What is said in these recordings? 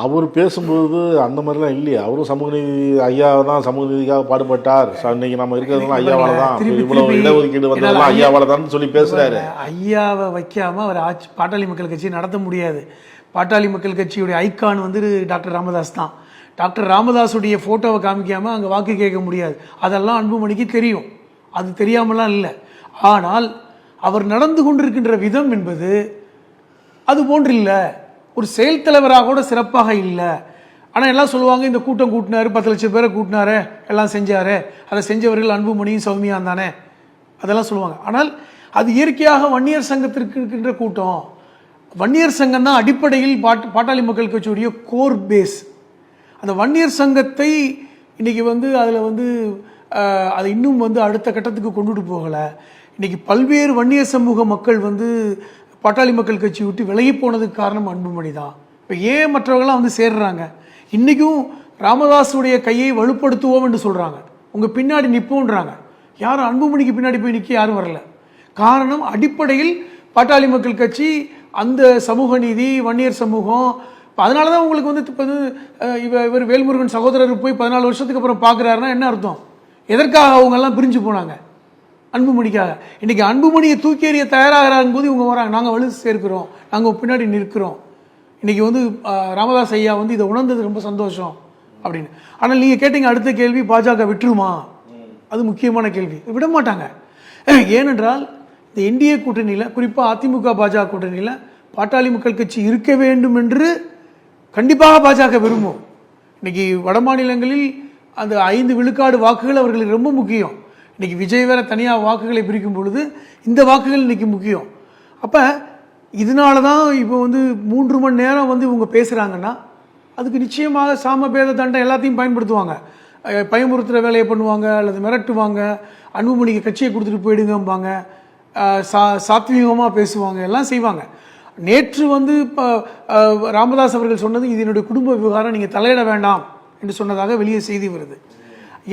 அவர் பேசும்போது அந்த மாதிரிலாம் இல்லையா? அவரும் சமூக நீதி ஐயா தான் சமூக நீதிக்காக பாடுபட்டார், இன்னைக்கு நம்ம இருக்கிறதுலாம் ஐயாவால தான், இவ்வளவு இடஒதுக்கீடு வந்ததெல்லாம் ஐயாவால தான் சொல்லி பேசுறாரு. ஐயாவை வைக்காம அவர் பாட்டாளி மக்கள் கட்சி நடத்த முடியாது. பாட்டாளி மக்கள் கட்சியுடைய ஐக்கான் வந்து டாக்டர் ராமதாஸ் தான். டாக்டர் ராமதாஸுடைய ஃபோட்டோவை காமிக்காமல் அங்கே வாக்கு கேட்க முடியாது. அதெல்லாம் அன்புமணிக்கு தெரியும், அது தெரியாமலாம் இல்லை. ஆனால் அவர் நடந்து கொண்டிருக்கின்ற விதம் என்பது அது போன்று இல்லை. ஒரு செயல் தலைவராக கூட சிறப்பாக இல்லை. ஆனால் எல்லாம் சொல்லுவாங்க, இந்த கூட்டம் கூட்டினாரு, 10 லட்சம் பேரை கூட்டினாரு, எல்லாம் செஞ்சாரு, அதை செஞ்சவர்கள் அன்புமணியும் சௌமியான் தானே, அதெல்லாம் சொல்லுவாங்க. ஆனால் அது இயற்கையாக வன்னியர் சங்கத்திற்கு இருக்கின்ற கூட்டம். வன்னியர் சங்கம் தான் அடிப்படையில் பாட்டாளி மக்கள் கட்சியுடைய கோர் பேஸ். அந்த வன்னியர் சங்கத்தை இன்னைக்கு வந்து அதில் வந்து அதை இன்னும் வந்து அடுத்த கட்டத்துக்கு கொண்டுட்டு போகலை. இன்னைக்கு பல்வேறு வன்னியர் சமூக மக்கள் வந்து பாட்டாளி மக்கள் கட்சி விட்டு விலகி போனதுக்கு காரணம் அன்புமணி தான். இப்போ ஏன் மற்றவர்கள்லாம் வந்து சேர்றாங்க? இன்றைக்கும் ராமதாஸுடைய கையை வலுப்படுத்துவோம் என்று சொல்கிறாங்க, உங்கள் பின்னாடி நிற்போன்றாங்க. யாரும் அன்புமணிக்கு பின்னாடி போய் நிற்க யாரும் வரல. காரணம் அடிப்படையில் பாட்டாளி மக்கள் கட்சி, அந்த சமூக நீதி, வன்னியர் சமூகம். அதனால தான் உங்களுக்கு வந்து இப்போ இவர் வேல்முருகன் சகோதரர் போய் 14 வருஷத்துக்கு அப்புறம் பார்க்குறாருன்னா என்ன அர்த்தம்? எதற்காக அவங்கெல்லாம் பிரிஞ்சு போனாங்க? அன்புமணிக்காக. இன்றைக்கி அன்புமணியை தூக்கி எறிய தயாராகிறாங்க போது இவங்க வராங்க, நாங்கள் வலு சேர்க்கிறோம், நாங்கள் பின்னாடி நிற்கிறோம். இன்றைக்கி வந்து ராமதாஸ் ஐயா வந்து இதை உணர்ந்தது ரொம்ப சந்தோஷம் அப்படின்னு. ஆனால் நீங்கள் கேட்டீங்க அடுத்த கேள்வி, பாஜக விட்டுருமா? அது முக்கியமான கேள்வி. விட மாட்டாங்க. ஏனென்றால் இந்த என்டிஏ கூட்டணியில், குறிப்பாக அதிமுக பாஜக கூட்டணியில் பாட்டாளி மக்கள் கட்சி இருக்க வேண்டும் என்று கண்டிப்பாக பாஜக விரும்பும். இன்றைக்கி வட மாநிலங்களில் அந்த 5 விழுக்காடு வாக்குகள் அவர்களுக்கு ரொம்ப முக்கியம். இன்றைக்கி விஜய் வேற தனியாக வாக்குகளை பிரிக்கும் பொழுது இந்த வாக்குகள் இன்றைக்கி முக்கியம். அப்போ இதனால தான் இப்போ வந்து 3 மணி நேரம் வந்து இவங்க பேசுகிறாங்கன்னா அதுக்கு நிச்சயமாக சாமபேத தண்டை எல்லாத்தையும் பயன்படுத்துவாங்க. பயமுறுத்துகிற வேலையை பண்ணுவாங்க, அல்லது மிரட்டுவாங்க, அன்புமணிக்கு கட்சியை கொடுத்துட்டு போயிடுங்கம்பாங்க, சாத்வீகமாக பேசுவாங்க, எல்லாம் செய்வாங்க. நேற்று வந்து இப்போ ராமதாஸ் அவர்கள் சொன்னது, இது என்னுடைய குடும்ப விவகாரம், நீங்கள் தலையிட வேண்டாம் என்று சொன்னதாக வெளியே செய்தி வருது.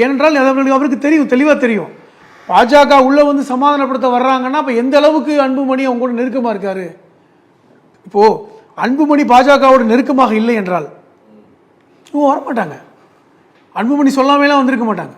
ஏனென்றால் அவருக்கு தெரியும், தெளிவாக தெரியும், பாஜக உள்ளே வந்து சமாதானப்படுத்த வர்றாங்கன்னா அப்போ எந்த அளவுக்கு அன்புமணி அவங்க கூட நெருக்கமாக இருக்காரு. இப்போது அன்புமணி பாஜகவோட நெருக்கமாக இல்லை என்றால் வரமாட்டாங்க. அன்புமணி சொல்லாமலாம் வந்திருக்க மாட்டாங்க.